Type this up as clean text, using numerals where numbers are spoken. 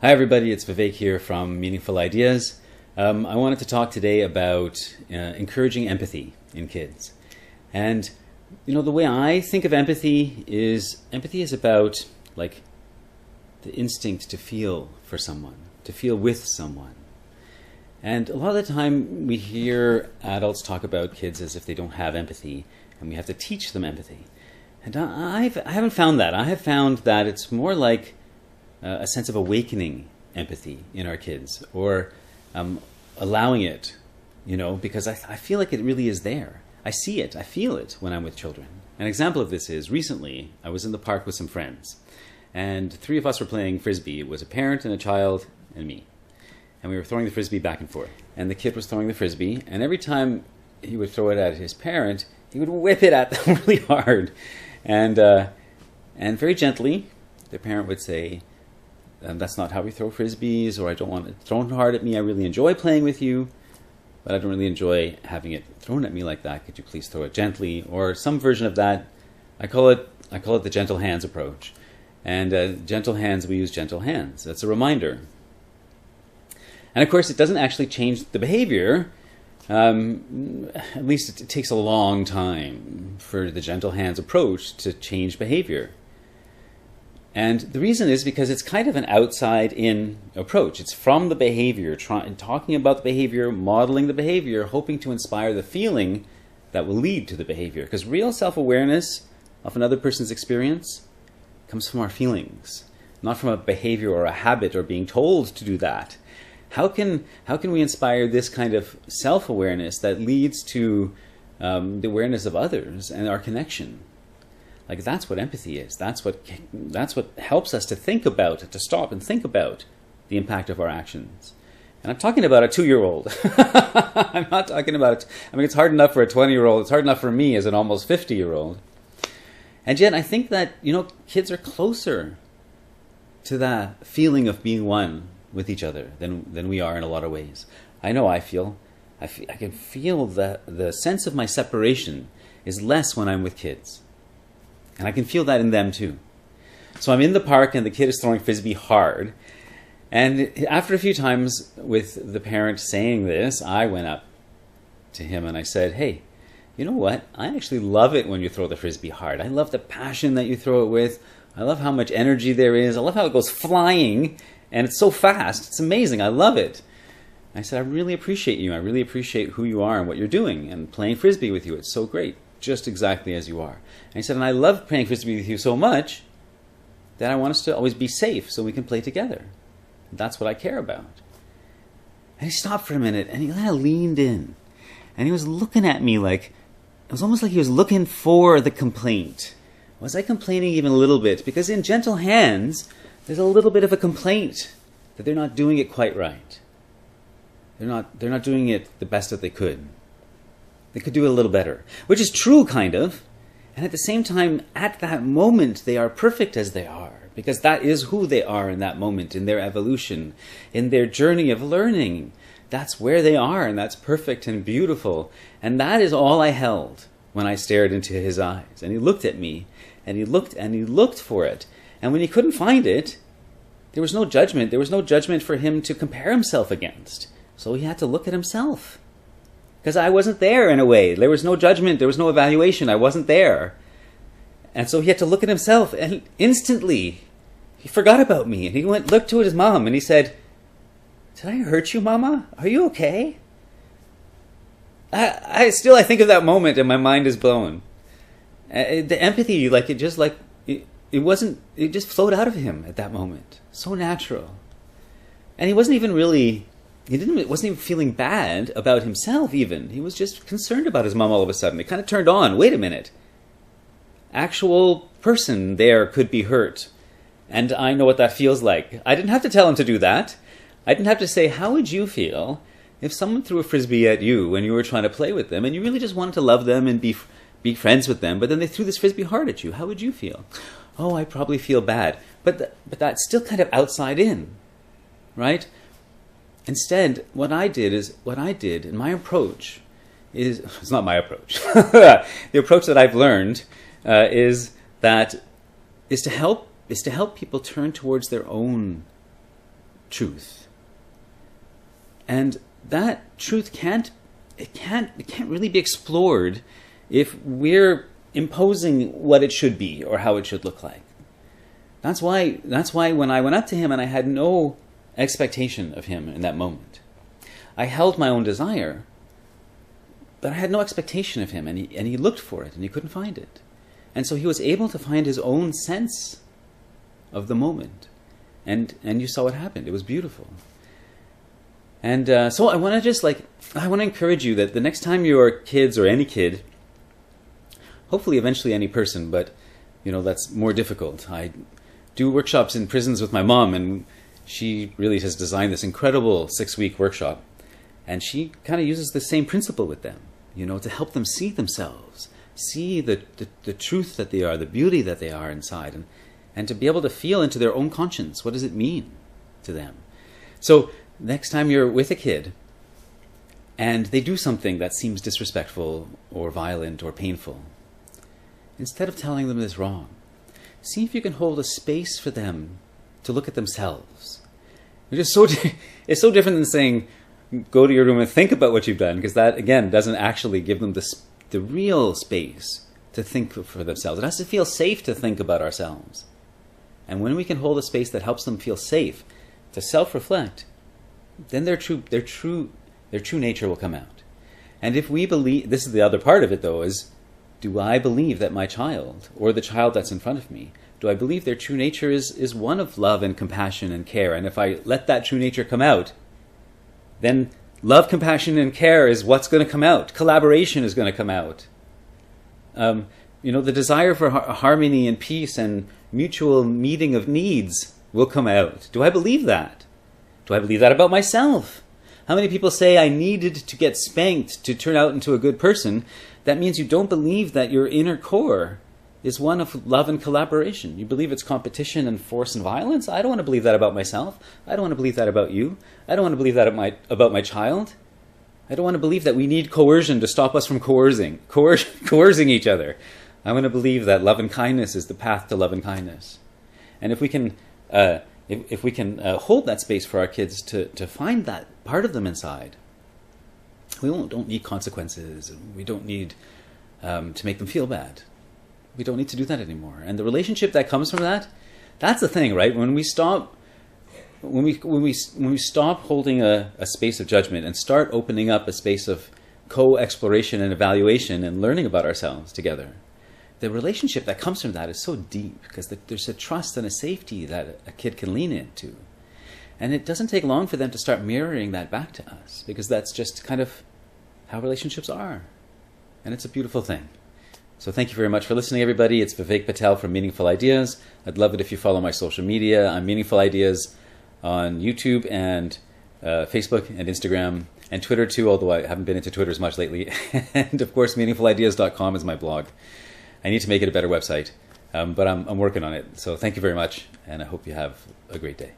Hi everybody, it's Vivek here from Meaningful Ideas. I wanted to talk today about encouraging empathy in kids. And the way I think of empathy is about like the instinct to feel for someone, to feel with someone. And a lot of the time we hear adults talk about kids as if they don't have empathy and we have to teach them empathy. And I haven't found that. I have found that it's more like a sense of awakening empathy in our kids, or allowing it, because I feel like it really is there. I see it, I feel it when I'm with children. An example of this is recently I was in the park with some friends, and three of us were playing frisbee. It was a parent and a child and me. And we were throwing the frisbee back and forth. And the kid was throwing the frisbee, and every time he would throw it at his parent, he would whip it at them really hard. And very gently, the parent would say, that's not how we throw frisbees, or I don't want it thrown hard at me. I really enjoy playing with you, but I don't really enjoy having it thrown at me like that. Could you please throw it gently? Or some version of that. I call it the gentle hands approach. And gentle hands, we use gentle hands. That's a reminder. And of course, it doesn't actually change the behavior. At least it takes a long time for the gentle hands approach to change behavior. And the reason is because it's kind of an outside-in approach. It's from the behavior, talking about the behavior, modeling the behavior, hoping to inspire the feeling that will lead to the behavior. Because real self-awareness of another person's experience comes from our feelings, not from a behavior or a habit or being told to do that. How can we inspire this kind of self-awareness that leads to the awareness of others and our connection? Like, that's what empathy is. That's what helps us to think about, to stop and think about the impact of our actions. And I'm talking about a 2-year-old. I'm not talking about, it's hard enough for a 20-year-old. It's hard enough for me as an almost 50-year-old. And yet I think that, kids are closer to that feeling of being one with each other than we are in a lot of ways. I know I can feel that the sense of my separation is less when I'm with kids. And I can feel that in them too. So I'm in the park and the kid is throwing frisbee hard. And after a few times with the parent saying this, I went up to him and I said, hey, you know what? I actually love it when you throw the frisbee hard. I love the passion that you throw it with. I love how much energy there is. I love how it goes flying and it's so fast. It's amazing. I love it. I said, I really appreciate you. I really appreciate who you are and what you're doing and playing frisbee with you. It's so great. Just exactly as you are. And he said, and I love playing frisbee with you so much that I want us to always be safe so we can play together. That's what I care about. And he stopped for a minute and he kind of leaned in and he was looking at me like, it was almost like he was looking for the complaint. Was I complaining even a little bit? Because in gentle hands, there's a little bit of a complaint that they're not doing it quite right. They're not doing it the best that they could. They could do it a little better, which is true, kind of. And at the same time, at that moment, they are perfect as they are, because that is who they are in that moment, in their evolution, in their journey of learning. That's where they are, and that's perfect and beautiful. And that is all I held when I stared into his eyes. And he looked at me, and he looked for it. And when he couldn't find it, there was no judgment. There was no judgment for him to compare himself against. So he had to look at himself. Because I wasn't there in a way. There was no judgment. There was no evaluation. I wasn't there. And so he had to look at himself. And instantly, he forgot about me. And he looked to his mom and he said, did I hurt you, Mama? Are you okay? I think of that moment and my mind is blown. The empathy, it just flowed out of him at that moment. So natural. And he wasn't even really... wasn't even feeling bad about himself even. He was just concerned about his mom all of a sudden. It kind of turned on. Wait a minute. Actual person there could be hurt. And I know what that feels like. I didn't have to tell him to do that. I didn't have to say, how would you feel if someone threw a frisbee at you when you were trying to play with them and you really just wanted to love them and be friends with them, but then they threw this frisbee hard at you? How would you feel? Oh, I'd probably feel bad. But that's still kind of outside in, right? Instead, what I did, and my approach is, it's not my approach. The approach that I've learned is to help people turn towards their own truth. And that truth can't really be explored if we're imposing what it should be or how it should look like. That's why when I went up to him and I had no expectation of him in that moment, I held my own desire, but I had no expectation of him, and he looked for it and he couldn't find it. And so he was able to find his own sense of the moment. And you saw what happened. It was beautiful. And so I want to encourage you that the next time your kids, or any kid, hopefully eventually any person, but that's more difficult. I do workshops in prisons with my mom, and she really has designed this incredible 6-week workshop. And she kind of uses the same principle with them, to help them see themselves, see the truth that they are, the beauty that they are inside, and to be able to feel into their own conscience. What does it mean to them? So next time you're with a kid and they do something that seems disrespectful or violent or painful, instead of telling them it's wrong, see if you can hold a space for them to look at themselves. It's so different than saying, go to your room and think about what you've done, because that, again, doesn't actually give them the real space to think for themselves. It has to feel safe to think about ourselves. And when we can hold a space that helps them feel safe to self-reflect, then their true nature will come out. And if we believe, this is the other part of it though, is, do I believe that my child, or the child that's in front of me, do I believe their true nature is one of love and compassion and care? And if I let that true nature come out, then love, compassion, and care is what's going to come out. Collaboration is going to come out. The desire for harmony and peace and mutual meeting of needs will come out. Do I believe that? Do I believe that about myself? How many people say I needed to get spanked to turn out into a good person? That means you don't believe that your inner core is one of love and collaboration. You believe it's competition and force and violence? I don't want to believe that about myself. I don't want to believe that about you. I don't want to believe that about my child. I don't want to believe that we need coercion to stop us from coercing each other. I want to believe that love and kindness is the path to love and kindness. And if we can hold that space for our kids to find that part of them inside, we don't need consequences. We don't need to make them feel bad. We don't need to do that anymore. And the relationship that comes from that's the thing, right? When we stop holding a space of judgment and start opening up a space of co-exploration and evaluation and learning about ourselves together, the relationship that comes from that is so deep, because there's a trust and a safety that a kid can lean into. And it doesn't take long for them to start mirroring that back to us, because that's just kind of how relationships are. And it's a beautiful thing. So thank you very much for listening, everybody. It's Vivek Patel from Meaningful Ideas. I'd love it if you follow my social media. I'm Meaningful Ideas on YouTube and Facebook and Instagram and Twitter too, although I haven't been into Twitter as much lately. And of course, meaningfulideas.com is my blog. I need to make it a better website, but I'm working on it. So thank you very much, and I hope you have a great day.